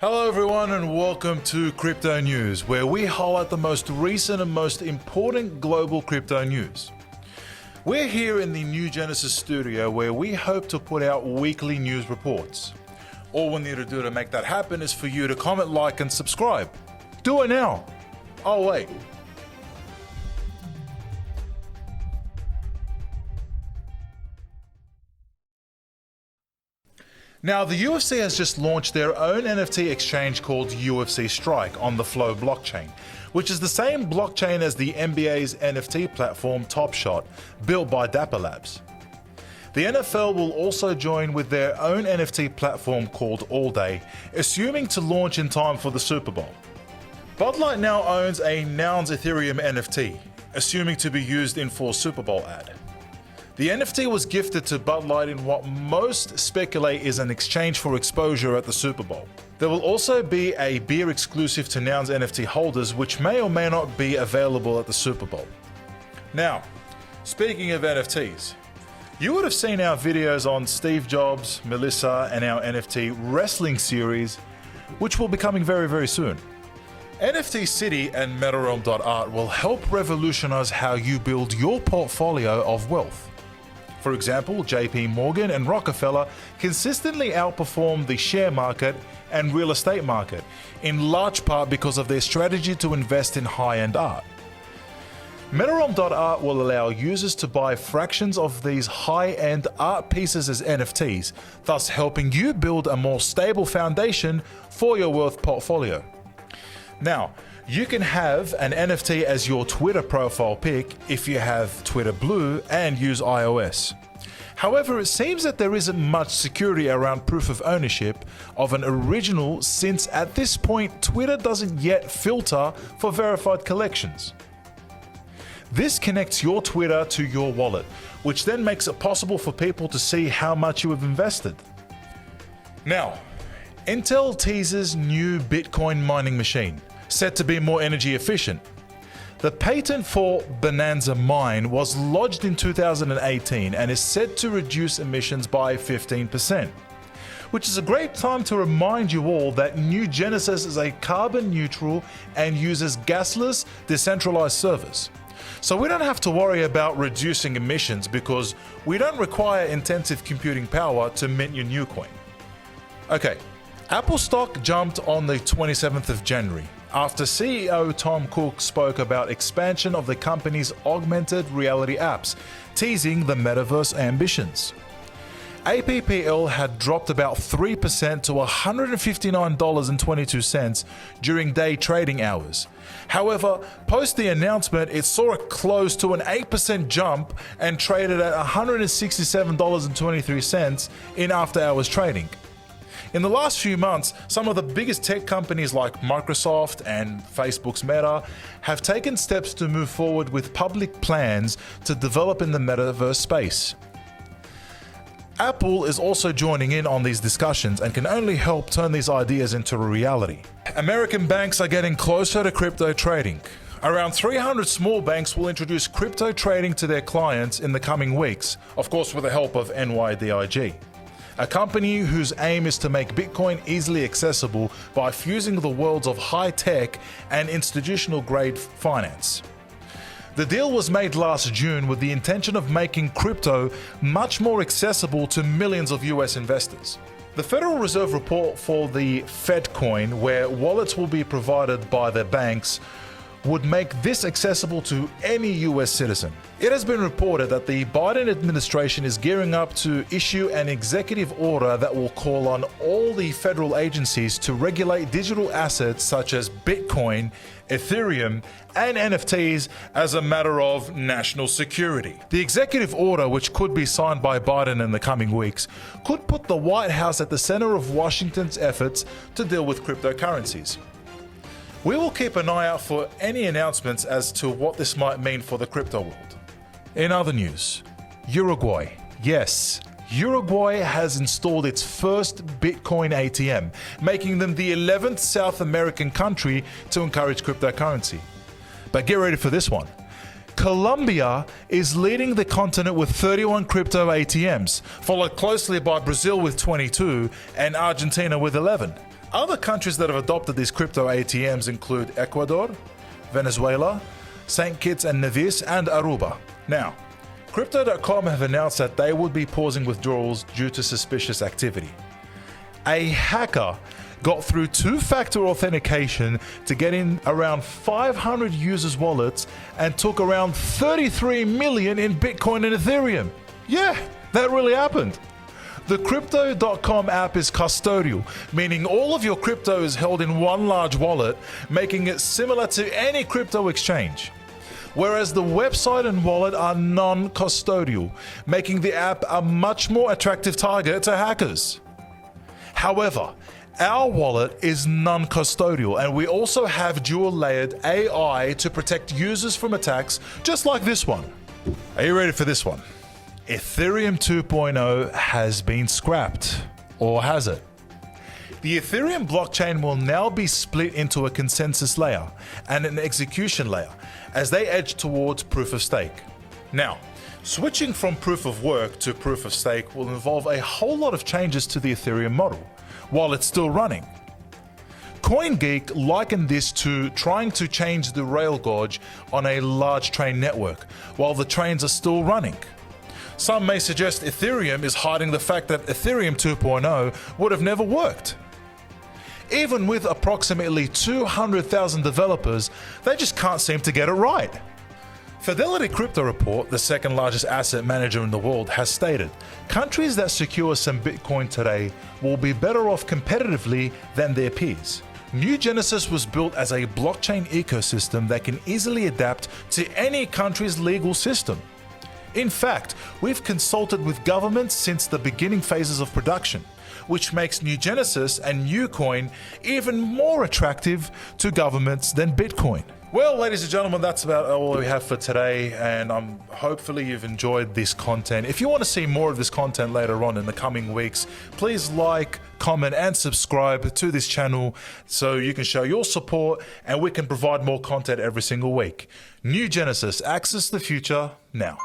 Hello everyone and welcome to Crypto News, where we highlight the most recent and most important global crypto news. We're here in the NuGenesis studio where we hope to put out weekly news reports. All we need to do to make that happen is for you to comment, like and subscribe. Do it now. Oh wait. Now, the UFC has just launched their own NFT exchange called UFC Strike on the Flow blockchain, which is the same blockchain as the NBA's NFT platform Top Shot, built by Dapper Labs. The NFL will also join with their own NFT platform called All Day, assuming to launch in time for the Super Bowl. BUDLIGHT now owns a Nouns Ethereum NFT, assuming to be used in for Super Bowl ad. The NFT was gifted to BUDLIGHT in what most speculate is an exchange for exposure at the Super Bowl. There will also be a beer exclusive to Nouns NFT holders, which may or may not be available at the Super Bowl. Now, speaking of NFTs, you would have seen our videos on Steve Jobs, Melissa, and our NFT wrestling series, which will be coming very soon. NFT City and MetaRealm.art will help revolutionize how you build your portfolio of wealth. For example, JP Morgan and Rockefeller consistently outperform the share market and real estate market, in large part because of their strategy to invest in high-end art. MetaRealm.art will allow users to buy fractions of these high-end art pieces as NFTs, thus helping you build a more stable foundation for your wealth portfolio. Now, you can have an NFT as your Twitter profile pic if you have Twitter Blue and use iOS. However, it seems that there isn't much security around proof of ownership of an original, since at this point Twitter doesn't yet filter for verified collections. This connects your Twitter to your wallet, which then makes it possible for people to see how much you have invested. Now, Intel teases new Bitcoin mining machine, said to be more energy efficient. The patent for Bonanza Mine was lodged in 2018 and is said to reduce emissions by 15%, which is a great time to remind you all that NuGenesis is a carbon neutral and uses gasless, decentralized servers. So we don't have to worry about reducing emissions because we don't require intensive computing power to mint your NuCoin. Okay, Apple stock jumped on the 27th of January after CEO Tom Cook spoke about expansion of the company's augmented reality apps, teasing the Metaverse ambitions. APPL had dropped about 3% to $159.22 during day trading hours. However, post the announcement, it saw a close to an 8% jump and traded at $167.23 in after-hours trading. In the last few months, some of the biggest tech companies like Microsoft and Facebook's Meta have taken steps to move forward with public plans to develop in the metaverse space. Apple is also joining in on these discussions and can only help turn these ideas into a reality. American banks are getting closer to crypto trading. Around 300 small banks will introduce crypto trading to their clients in the coming weeks, of course with the help of NYDIG. A company whose aim is to make Bitcoin easily accessible by fusing the worlds of high-tech and institutional-grade finance. The deal was made last June with the intention of making crypto much more accessible to millions of US investors. The Federal Reserve report for the FedCoin, where wallets will be provided by the banks, would make this accessible to any US citizen. It has been reported that the Biden administration is gearing up to issue an executive order that will call on all the federal agencies to regulate digital assets such as Bitcoin, Ethereum, and NFTs as a matter of national security. The executive order, which could be signed by Biden in the coming weeks, could put the White House at the center of Washington's efforts to deal with cryptocurrencies. We will keep an eye out for any announcements as to what this might mean for the crypto world. In other news, Uruguay. Yes, Uruguay has installed its first Bitcoin ATM, making them the 11th South American country to encourage cryptocurrency. But get ready for this one. Colombia is leading the continent with 31 crypto ATMs, followed closely by Brazil with 22 and Argentina with 11. Other countries that have adopted these crypto ATMs include Ecuador, Venezuela, St. Kitts and Nevis, and Aruba. Now, Crypto.com have announced that they would be pausing withdrawals due to suspicious activity. A hacker got through two-factor authentication to get in around 500 users' wallets and took around 33 million in Bitcoin and Ethereum. Yeah, that really happened. The Crypto.com app is custodial, meaning all of your crypto is held in one large wallet, making it similar to any crypto exchange. Whereas the website and wallet are non-custodial, making the app a much more attractive target to hackers. However, our wallet is non-custodial, and we also have dual-layered AI to protect users from attacks just like this one. Are you ready for this one? Ethereum 2.0 has been scrapped, or has it? The Ethereum blockchain will now be split into a consensus layer and an execution layer as they edge towards proof of stake. Now, switching from proof of work to proof of stake will involve a whole lot of changes to the Ethereum model while it's still running. CoinGeek likened this to trying to change the rail gauge on a large train network while the trains are still running. Some may suggest Ethereum is hiding the fact that Ethereum 2.0 would have never worked. Even with approximately 200,000 developers, they just can't seem to get it right. Fidelity Crypto Report, the second largest asset manager in the world, has stated, countries that secure some Bitcoin today will be better off competitively than their peers. NuGenesis was built as a blockchain ecosystem that can easily adapt to any country's legal system. In fact, we've consulted with governments since the beginning phases of production, which makes NuGenesis and NuCoin even more attractive to governments than Bitcoin. Well, ladies and gentlemen, that's about all we have for today, and hopefully you've enjoyed this content. If you want to see more of this content later on in the coming weeks, please like, comment, and subscribe to this channel so you can show your support and we can provide more content every single week. NuGenesis, access the future now.